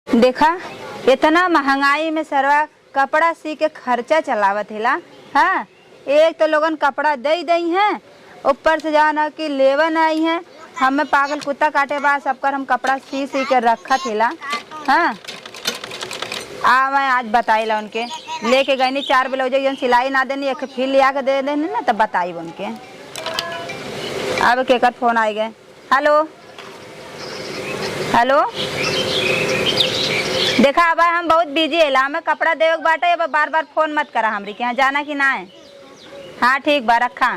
देखा इतना महंगाई में सरवा कपड़ा सी के खर्चा चलावत हिला। हाँ, एक तो लोगन कपड़ा दे दई हैं, ऊपर से जाना कि लेवन आई हैं, हमें पागल कुत्ता काटे बाद सबकर हम कपड़ा सी सी के रखत हिला। हाँ, मैं आज बताइला उनके लेके गई 4 ब्लाउज सिलाई ना देनी, एक फिर लिया के दे देनी ना, तब बताई उनके। अब केकर फोन आई गए। हेलो हेलो, देखा अब हम बहुत बिजी है, हमें कपड़ा देवे बाटे, अब बार बार फोन मत करा हमरी के यहाँ जाना कि ना है। हाँ ठीक बा, रखा।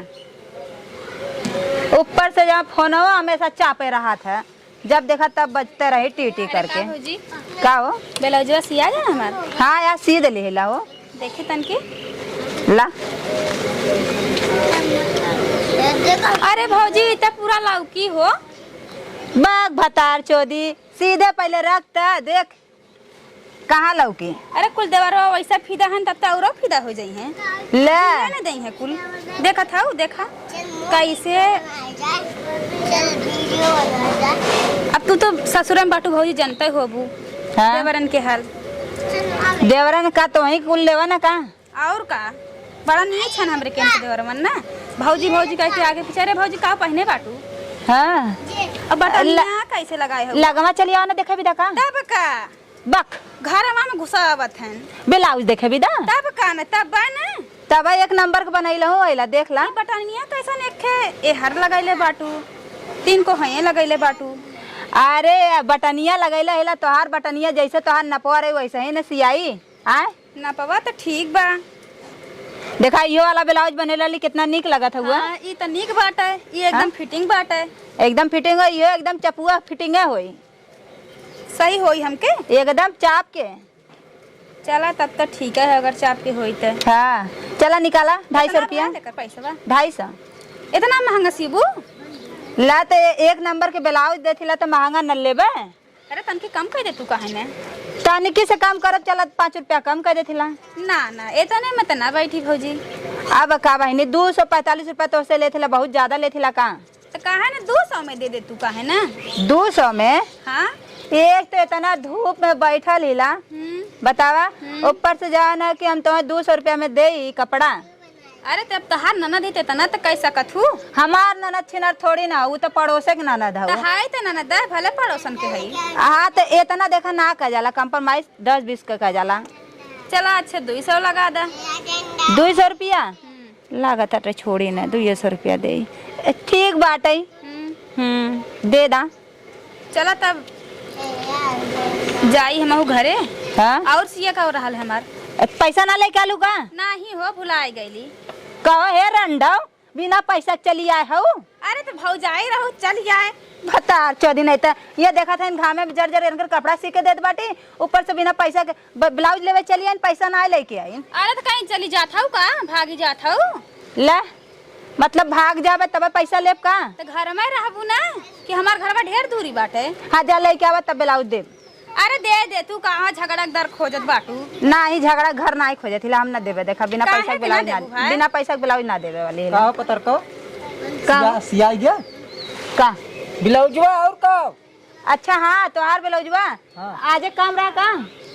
ऊपर से जहाँ फोन हो हमेशा चापे रहा था, जब देखा तब बजते रही टी करके। का हो ब्लाउज सिया जाए हमार? हाँ यार सी दिली हिला हो, देखे तन के ला। अरे भौजी इतना पूरा लौकी हो बाग भतार चोदी, सीधे पहले रखता देख कहाँ लौकी। अरे कुल देवरवा वैसा फिदा हन तब तो औरो फिदा हो जाई हैं। ले ना दई है कुल, देखा था देखा कैसे। अब तू तो ससुर में बाटू भौजी जानते हो बू। हाँ? देवरन के हाल देवरन का तो वही कुल लेवा ना का और का बड़ा नहीं छन हमरे के देवरमन ना। भौजी भौजी कह के आगे पीछे। रे भौजी का पहने बाटू? हाँ, अब बटनिया कैसे लगाए हो? लगवा चली आओ ना, देखे भी का तब का बक घर में घुसावत हैं। ब्लाउज देखे भी तब का न तब बा न तब एक नंबर के बनैल हो अइला देख ला। बटनिया कैसन एक ए हर लगैले बाटू, 3 को हये लगैले बाटू। अरे बटनिया लगैला हिला, तोहार बटनिया जैसे तोहार नपवा रही वैसे ही न सियाई। आए नपवा तो ठीक बा। देखा यो वाला ब्लाउज बनेला ली कितना निक लगत हुआ। हाँ, ई तो निक बाटे, ई एकदम फिटिंग बाटे। एकदम फिटिंग होई, यो एकदम चपुआ फिटिंग होई, सही होई हमके एकदम चाप के। चला तब तो ठीक है अगर चाप के होई तो। हाँ चला निकाला 250 रुपया। पैसा बा 250 इतना महंगा सीबू? ला तो एक नंबर के ब्लाउज देथिला तो महंगा न लेबे। अरे तनके कम कर दे तू काहे ने? तनिकी से कम करब, चला 5 रुपया कम कर देथिला। ना ना इतने मत ना बैठी भौजी। अब का बहनी 245 रुपया तो से लेथिला, बहुत ज्यादा लेथिला का। तो काहे ना 200 में दे दे तू काहे ना? 200 में? हाँ एक तो इतना धूप में बैठल हिला, बतावा, ऊपर से जाना कि हम तुम्हें 200 रुपया में दे कपड़ा। अरे तब तहार ननद ही तना तो कह सकत हूँ। हमार ननद छिनर थोड़ी ना, वो तो पड़ोसे के ननद है। हाय तो ननद है भले पड़ोसन के हई। हाँ तो इतना देखा ना कह जाला, कंप्रोमाइज 10-20 का कह जाला। चला अच्छा 200 लगा दे। 200 रुपया लागत है, छोड़ी ना 200 रुपया दे। ठीक बाटे, दे दा। चला तब जाई हम घरे। हाँ? और सिया का रहा हमार पैसा ना लेके आलू का? ना ही हो भुलाई गईली। कहो हे रंडो बिना पैसा चली आए हो। अरे तो भौजाई रहो चल जाए। भतार चौधी नहीं था, ये देखा था इन घामे में जर इनकर कपड़ा सी के देत बाटी, ऊपर से बिना पैसा के ब्लाउज लेवे चली आई, पैसा ना लेके आई। अरे तो कहीं चली जात हूँ का? भागी जात हूँ? ले मतलब भाग जावे तब पैसा लेब का? तो घर में रहबू ना कि हमार घर में ढेर दूरी बाटे। हाँ जा लेके आवा तब ब्लाउज दे। अरे दे दे तू कहाँ झगड़ा दर खोजत बाटू? ना ही झगड़ा घर ना ही खोजत हिला, हम ना देवे। देखा बिना पैसा के ब्लाउज ना, बिना पैसा के ब्लाउज ना देवे वाली का पतर को का सिया गया का ब्लाउजवा और का। अच्छा हाँ तोहार ब्लाउजवा आज काम रहा का?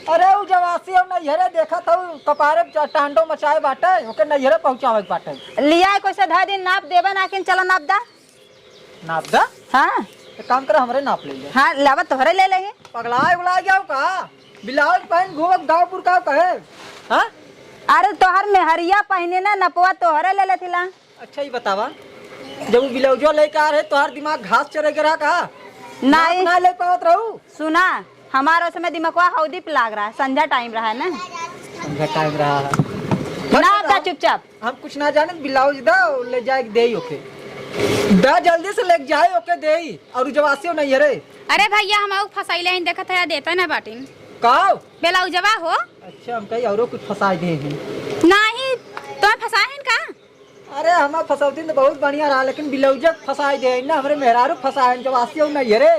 अरे उ जवासी हम नैहरे देखा था कपारे टांडो मचाए बाटे, ओके नैहरे पहुंचावे बाटे। लिया कोई से 10 दिन नाप देवे ना कि चलो नाप दा। नाप दा? हाँ एक काम कर हमरे नाप ले ले। हाँ लावा तोहरे ले ले। पगलाए उगला गया का ब्लाउज पहन घूमब गांवपुर का कहे। हां अरे तोहर मेहरिया पहने ना नपवा तोहरे ले लेथिला। अच्छा ही बतावा, जब ब्लाउजवा लेके आ रहे तोहार दिमाग घास चरे गिरा का? नहीं ना ले पावत रहू। सुना हमारा समय दिमागवा हौदी पे लाग रहा है, संध्या टाइम रहा है ना, संध्या टाइम रहा है ना का चुपचाप। हम कुछ ना जाने, ब्लाउज दा ले जाए दे ओके दा जल्दी से ले जाए ओके दे। और जवासी हो नहीं रे। अरे भैया हम फसाइले हैं देखत है देता ना बाटिन का ब्लाउजवा हो। अच्छा हम कहीं औरो कुछ फंसा देगी। नहीं तुम्हें फसाइन का? अरे हम फसौती तो बहुत बढ़िया रहा, लेकिन ब्लाउज फंसाई दे ना हमरे मेहरारू फंसाए जवासी हो नहीं रे।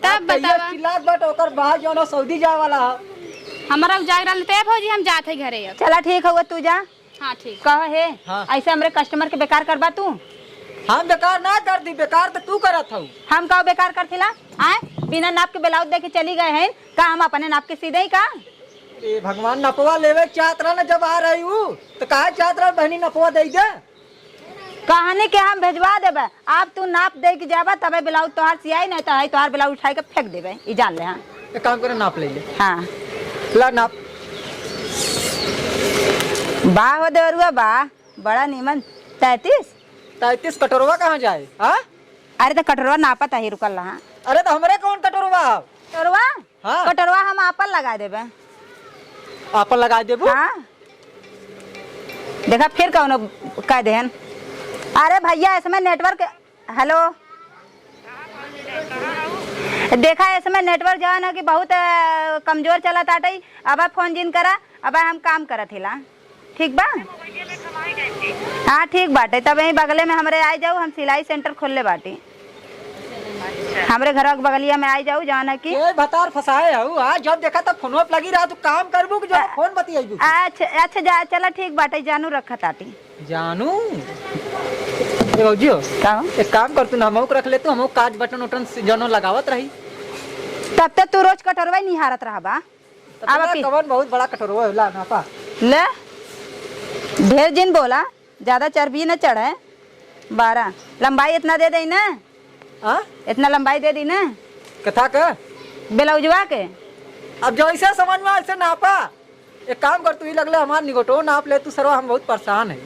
तब बतावा चिल्लात बट ओकर बाद जो सऊदी जाए वाला हमारा उजागर लेते भौजी हम जाते घरे अब। चला ठीक है तू जा। हाँ ठीक कह है हाँ। ऐसे हमरे कस्टमर के बेकार करबा तू? हम बेकार ना कर दी, बेकार तो तू करत हूँ। हम कहो बेकार करथिला? आए बिना नाप के ब्लाउज दे के चली गए हैं का हम अपने नाप के सीधे ही का। ए भगवान, नपवा लेवे चाहत रहा ना जब आ रही हूँ तो कहा चाहत रहा बहनी नपवा दे दे। कहानी के हम भेजवा देबे, आप तू नाप दे के जाबा तबे ब्लाउज तोहार सियाई, नहीं तो है तोहार ब्लाउज उठाई के फेंक देबे। ई जान ले। हाँ एक काम करे, नाप ले ले। हाँ ला नाप। बा हो देवरुआ बा, बड़ा नीमन। 33 कटोरवा कहाँ जाए? हाँ अरे तो कटोरवा नापत है रुकल रहा। अरे तो हमरे कौन कटोरवा? कटोरवा हाँ। कटोरवा हम आपन लगा देबे। आपन लगा देबू? हाँ देखा फिर कौन कह देहन। अरे भैया इसमें नेटवर्क, हेलो देखा इसमें नेटवर्क जो है ना कि बहुत कमजोर चला ताटई। अब फोन जिन करा, अब हम काम करत हिला। ठीक बा? हाँ ठीक बाटे। तब यही बगले में हमरे आ जाऊ, हम सिलाई सेंटर खोलले बाटी। हमरे घर के बगलिया में आ जाऊ जाना की। ये भतार फसाए हूँ। आज जब देखा तब फोन पे लगी रहा, तू काम करबू कि जो फोन बतियाईबू? अच्छा जा चला ठीक बाटे। जानू रखा ताटी। जानू जियो का हो? एक काम कर, तू हमहू रख ले, तू हमहू काज बटन उटन जनो लगावत रही। तब तक तू रोज कटोरवा निहारत रहा बा। अब कवन बहुत बड़ा कटोरवा है, ला नापा ले। ढेर जिन बोला, ज्यादा चर्बी न चढ़े। 12 लंबाई इतना दे दे ना। हाँ इतना लंबाई दे दी ना कथा का ब्लाउजवा के। अब जो ऐसे समझ में ऐसे नापा। एक काम कर, तू ही लगले हमार निगोटो नाप ले तू। सरवा हम बहुत परेशान है।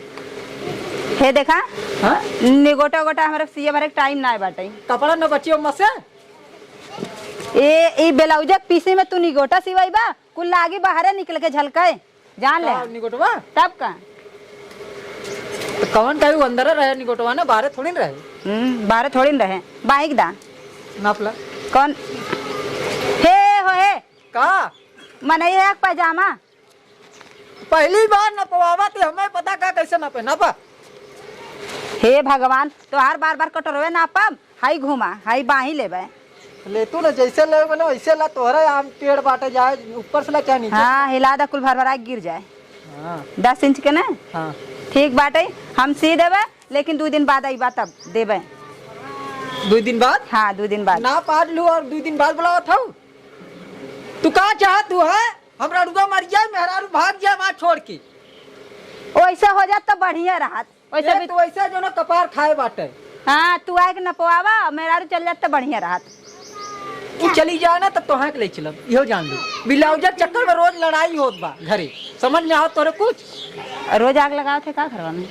हे देखा हाँ? निगोटा गोटा हमारे सिए भरे टाइम ना बाटे। कपड़ा न बचियो मसे। ए ब्लाउज पीसी में तू निगोटा सिवाई बा, कुल लागी बाहरे निकल के झलके जान ले। निगोटवा तब का तो कौन कहू अंदर रहे निगोटवा ना, बाहर थोड़ी रहे। बाहर थोड़ी न रहे। बाइक दा नाप ला। कौन हे हो हे का मनई है पैजामा। पहली बार नपवावा तो हमें पता का कैसे नापे। नापा हे भगवान, तो हर बार बार कटोरवे नापब। हाई घुमा हाई बाही लेबे। ले तू ना जैसे ले बोले वैसे ला। तोहरा आम पेड़ बाटे जाए ऊपर से ला क्या नीचे। हाँ हिला दा कुल भर भरा गिर जाए। हाँ 10 इंच के ना। हाँ ठीक बाटे, हम सी देबे, लेकिन 2 दिन बाद आई बात तब देबे। 2 दिन बाद? हाँ 2 दिन बाद। नाप आज लू और 2 दिन बाद बुलावा था। तू का चाह तू है? हमरा रुआ मर जाए, मेहरारू भाग जाए वहाँ छोड़ के। वैसे हो जात तो बढ़िया रहत। वैसे भी तू ऐसा जो ना कपार खाए बाटे। हाँ तू आके नपवावा, मेरा चल जात तो बढ़िया रहत। तू चली जाए ना तब तो हाँ के ले चलब। इहो जान लो, ब्लाउजर चक्कर में रोज लड़ाई होत बा घरे। समझ में आओ तोरे कुछ? रोज आग लगाओ थे का घरवा में।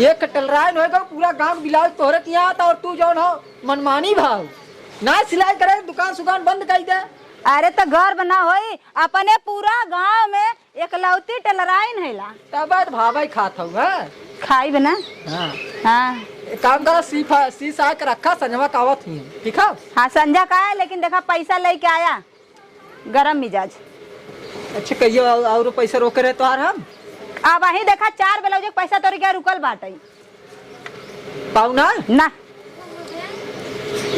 ये कटल रहा होगा पूरा गांव ब्लाउज तोहरे के यहाँ आता और तू जौन हो मनमानी भाव ना सिलाई करे, दुकान सुकान बंद कर दे। अरे तो घर बना होई अपने पूरा गांव में एकलौती टेलराइन हैला। तब भाई खात हूँ। खाई बना। हाँ हाँ एक काम करा, सी सा के रखा, संजवा कावत हुई ठीक है। हाँ संजा का है, लेकिन देखा पैसा लेके आया गरम मिजाज। अच्छा कहियो और पैसा रोके रहे तोहार हम। अब वही देखा 4 ब्लाउज के पैसा तोरी क्या रुकल बाटे पाऊ ना। ना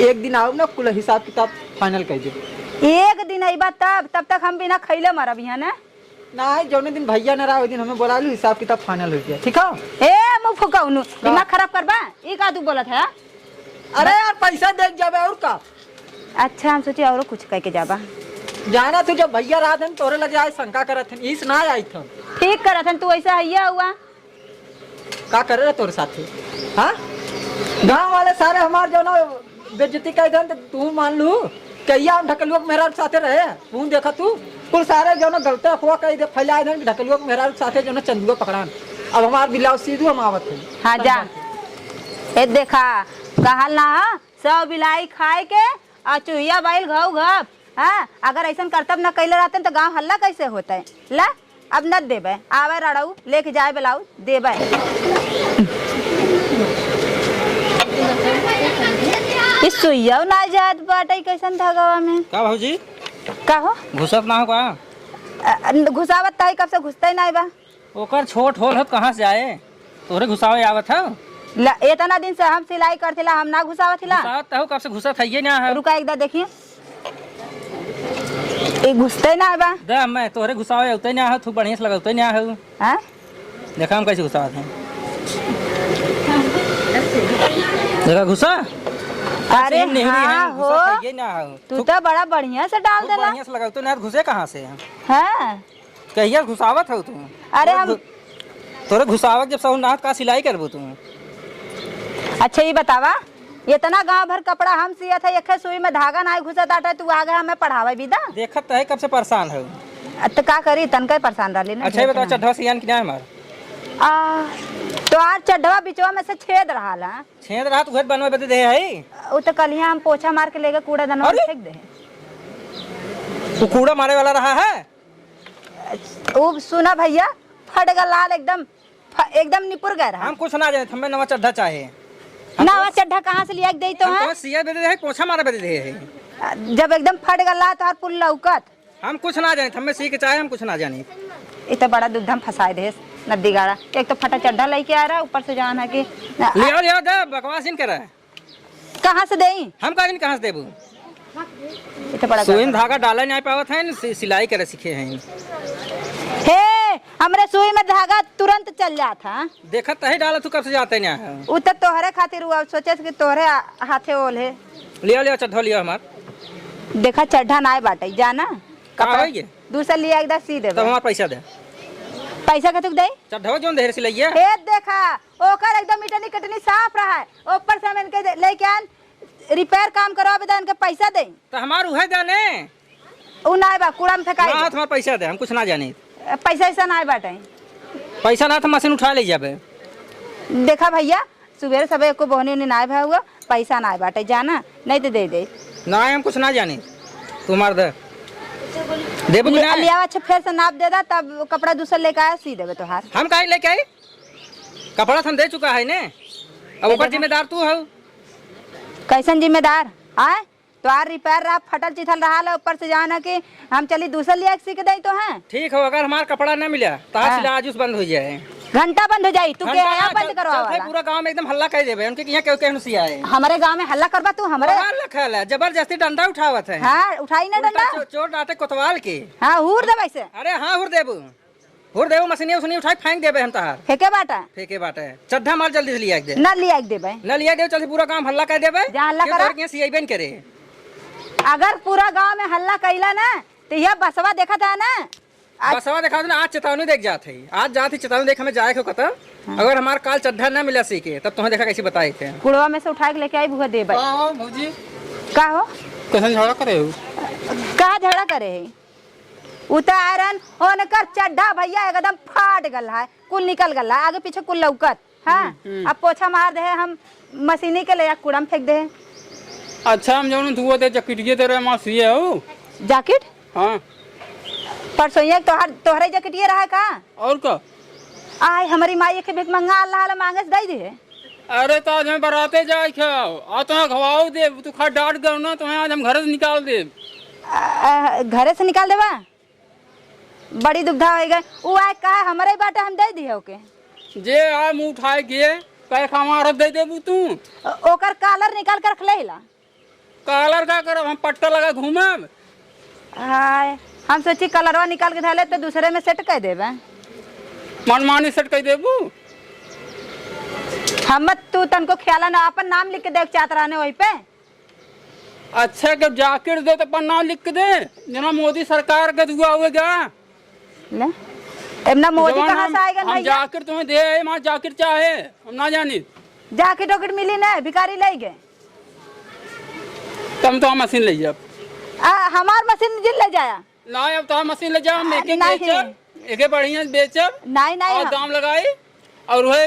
एक दिन आओ ना, कुल हिसाब किताब फाइनल कर दे। एक दिन अइबा तब तक हम बिना खैले मरब यहाँ ना। ना जौने दिन भैया न रहा दिन हमें बोला लू, हिसाब किताब फाइनल हो गया ठीक है। ए मुँह फुकाउनु दिमाग खराब करबा। ई का तू बोलत है? अरे यार पैसा देख जाबे और का। अच्छा हम सोचे और कुछ कह के जाबा। जाना तू जब भैया रहा थे तोरे लगे आए शंका करत थे, इस ना आई था। ठीक करत हन तू, ऐसा हैया हुआ का करे रहे तोरे साथे? हाँ गाँव वाले सारे हमार जो ना बेइज्जती कर दे, तू मान लू कहिया हम ढकलुआ मेरा साथे रहे। तू देखा तू कुल सारे जो ना गलत अफवाह कह दे फैलाए दे ढकलुआ मेरा साथे जो ना चंदुआ पकड़ान। अब हमार ब्लाउज सीधू हम आवत है। हाँ जा ए देखा कहल ना सब बिलाई खाए के और चूहिया बैल घाव घाव। हाँ अगर ऐसा करतब न कैले रहते तो गांव हल्ला कैसे होता है। ला अब न देबे, आवे रड़ऊ लेके जाए ब्लाउज देबे। इस सुइया ना जात बाटे कैसन धागावा में। का भाजी का हो घुसत ना हो का? घुसावत ताई कब से घुसते नहीं बा। ओकर छोट होल हो कहाँ से आए? तोरे घुसावे आवत है? इतना दिन से हम सिलाई करथिला, हम ना घुसावत हिला। घुसावत हो कब से घुसत है ना है? रुका एकदा देखिए, ये घुसते ना बा। दे मैं तोरे घुसावे उतै ना है, तू बढ़िया से लगौतै ना है। हैं देखा हम कैसे घुसावत है। देखा घुसा अरे हाँ हो, ये ना हो तू तो बड़ा बढ़िया से डाल देला। बढ़िया से लगा तू ना घुसे कहाँ से हाँ कहिया घुसावत हो तू अरे हम तोरे घुसावत जब सहु नाथ का सिलाई करबो तू अच्छा ये बतावा, इतना गांव भर कपड़ा हम सिया था, एक सुई में धागा ना घुसत आटा, तू आगे हमें पढ़ावे विदा। देखत है कब से परेशान हो। तो का करी, तनका परेशान रही ना। अच्छा ये बता चड्ढा सियान किना है हमार तो आज चड्ढवा बिचवा में से छेद रहा ला। छेद रहा तू घर बनवा बदे दे है वो तो कल हम पोछा मार के लेके कूड़ा दनवा में फेंक दे। तू कूड़ा मारे वाला रहा है। वो सुना भैया, फट गया लाल एकदम, एकदम निपुर गया रहा। हम कुछ ना जाने, हमें नवा चड्ढा चाहिए। नवा चड्ढा कहाँ से लिया दे तो है? सिया बदे है पोछा मारे बदे दे है। जब एकदम फट गया ला तो हर पुल लौकत। हम कुछ ना जाने, हमें सी के चाहे हम कुछ ना जाने। ये तो बड़ा दुखधम फंसाए दे नदी गाड़ा। एक तो फटा चड्ढा लेके आ रहा, ऊपर से जान है कि लिया लिया दे बकवास इन कर। कहाँ से देई? हम कहाँ से देबू? ये तो बड़ा सुई में धागा डाला नहीं पावत है, सिलाई करे सीखे हैं। हे हमरे सुई में धागा तुरंत चल जाता। देखत है डाला तू कब से जाते ना। उ तो तोहरे खातिर हुआ, सोचे कि तोहरे हाथे ओले। लिया लिया चड्ढा लिया हमार। देखा चड्ढा ना बाटे जाना कपड़ा है दूसरा लिया एकदम सी दे। तब हमार पैसा दे। पैसा कतुक दे? चड्ढा जोन देर से लइया। हे देखा ओकर एकदम मिटनी कटनी साफ रहा है, ऊपर से हम इनके लेके आन रिपेयर काम करवा बता इनके पैसा दे। तो हमार उहे जाने उ ना बा कूड़ा में फेंकाई। ना हमार पैसा दे, हम कुछ ना जाने। पैसा ऐसा ना बाटे। पैसा ना तो मशीन उठा ले जाबे। देखा भैया सुबह सबे को बहनी ने ना भा हुआ, पैसा ना बाटे जाना, नहीं तो दे दे। ना हम कुछ ना जाने, तुम्हार दे देबू ना। लिया अच्छा फिर से नाप दे दा, तब कपड़ा दूसरा लेके आया सी देबे तोहार। हम काहे लेके आई? कपड़ा हम दे चुका है ने, अब ऊपर जिम्मेदार तू हो। कैसन जिम्मेदार आए? तो आर रिपेयर रहा, फटल चिथल रहा, ऊपर से जाना कि हम चली दूसरा लिया सी के दे तो है। ठीक हो, अगर हमारा कपड़ा न मिला तो आज आज बंद हो जाए, घंटा बंद हो जाई। तू के यहाँ बंद करवा वाला? पूरा गांव में एकदम हल्ला कर देबे उनके यहाँ क्यों सिया है। हमारे गांव में हल्ला करवा तू? हमारे लखल है जबरदस्ती डंडा उठावत है। हाँ उठाई ना डंडा, चोट डाटे कोतवाल के। हाँ हुर दे वैसे। अरे हाँ हुर देबू मशीन उसने उठाई फेंक देबे हम तहार। फेंके बाटा फेंके बाटे चड्ढा मार जल्दी से लिया दे। ना लिया देबे, न लिया दे, चल पूरा गांव हल्ला कर देबे। जा हल्ला करा सियाबे करे। अगर पूरा गांव में हल्ला कैला ना तो यह बसवा देखा था ना, बसवा देखा ना। आज चेतावनी देख जाते है, आज जाती चेतावनी देख हमें जाए कत। अगर हमारा काल चड्ढा न मिला सी के तब तुम्हें देखा कैसे बताए थे। कुड़वा में से उठा के लेके आई बुआ देबे। भौजी का हो कैसे झगड़ा करे हो? का झगड़ा करे है? उतारन उनकर चड्ढा भैया एकदम फाट गल है, कुल निकल गल है, आगे पीछे कुल लौकत। हाँ अब पोछा मार दे हम मशीनी के ले कूड़ा में फेंक दे। अच्छा हम जौन धुआ दे जैकेट ये तेरे मां सिए हो जैकेट? हाँ परसों ये तोहरे जैकेट ये रहा का? और का? आय हमारी माई के भिख मंगा अल्लाह मांगे दे दे। अरे तो आज हम बराते जाए खाओ आ तो खवाओ दे, तू खा डांट गयो ना तो आज हम घर से निकाल दे। घरे से निकाल देबा? बड़ी दुविधा हो गई। वो आय कहा हमारे बाटा हम दे दिए ओके। जे आ मुंह उठाए गे पैसा हमारा दे देबू तू। ओकर कॉलर निकाल कर रख लेला। कॉलर का करब हम पट्टा लगा घूमब? हाय हम सोची कलरवा निकाल के धाले तो दूसरे में सेट कर देबे। मनमानी सेट कर देबू? हम तू तनको ख्याल ना अपन नाम लिख के देख चाहत रहने वही पे। अच्छा जब जैकेट दे तो अपन नाम लिख के दे, जना मोदी सरकार का दुआ होगा। ले इतना मोदी कहाँ से आएगा हम भैया? जैकेट तुम्हें दे मां जैकेट चाहे हम ना जानी। जैकेट वॉकेट मिली ना, भिखारी ले गए। तुम तो मशीन ले जाओ। हमार मशीन जिल ले जाया ना, अब तो मशीन ले जाओ, एक नहीं। बेचब, एक बढ़िया बेचब नहीं नहीं और दाम लगाई और वह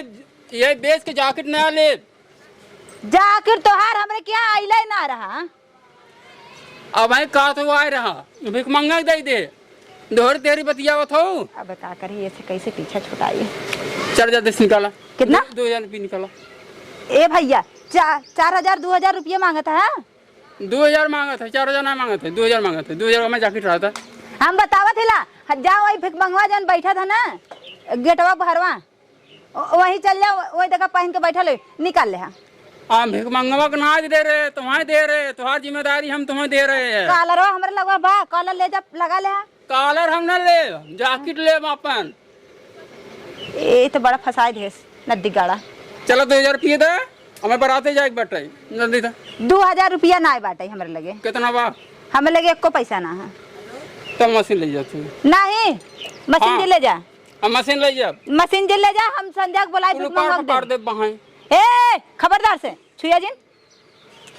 ये बेच के जैकेट नया ले। जैकेट तोहार हमरे क्या आइले ना रहा। अब भाई का तो आए रहा भिख मंगा दे दे दोहर तेरी बतियावत हो। अब बता कर ये से कैसे पीछा छुटाई? चल जा दे निकाला। कितना? 2000 रुपये निकाला। ए भैया 4000 2000 रुपये मांगा था। 2000 मांगा था, 4000 ना मांगा था, 2000 मांगा था। 2000 में जैकेट रहा था। हम बतावा थिला जाओ वही भिख मंगवा जन बैठा था ना गेटवा भरवा, वही चल जाओ, वही देखा पहन के बैठा ले निकाल ले। हाँ भिख मंगवा के ना दे रहे, तुम्हें दे रहे, तुम्हारी जिम्मेदारी हम तुम्हें दे रहे हैं। कॉलरवा हमरे लगवा बा, कॉलर ले जा लगा ले। कॉलर हम ना ले, जैकेट ले अपन। ये तो बड़ा फसाई देस नदी गाड़ा। चलो 2000 रुपये दे हमें बराते जाए बटे जल्दी था 2000 रुपया ना बाटे हमारे लगे, कितना बा हमें लगे एको पैसा ना है। तब मशीन ले जाते नहीं मशीन हाँ। जे ले जा, हम मशीन ले जा मशीन जे ले जा, हम संध्या को बुलाए भिख मंगा काट दे। दे बहाई। ए खबरदार से छुया जिन।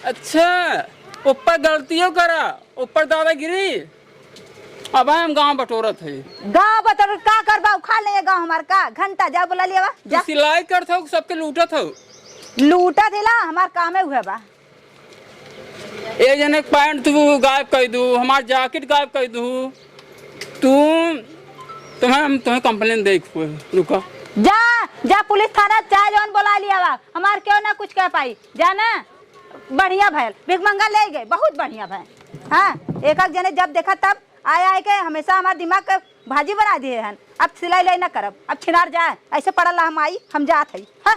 अच्छा ऊपर गलतियों करा, ऊपर दादागिरी। अब हम गांव बटोरत है, गाँव बता का करबा, खा ले गाँव हमार का घंटा जा बुला लिया जो जा। सिलाई करत हो सबके लूटत हो। लूटा दिला हमार काम है हुआ बा। एक जने पैंट तू गायब कर दू, हमार जैकेट गायब कर दू, तुम्हें कंप्लेन देख रुका जा जा पुलिस थाना चाहे जौन बुला लिया बा, हमार क्यों ना कुछ कह पाई जाना। बढ़िया भैल भिख मंगा ले गए, बहुत बढ़िया भैल। हाँ एक जने जब देखा तब आए के हमेशा हमारे दिमाग के भाजी बना दिए हैं। अब सिलाई लाई ना करब, अब छिनार जाए ऐसे पड़ल हम आई हम जात है। हाँ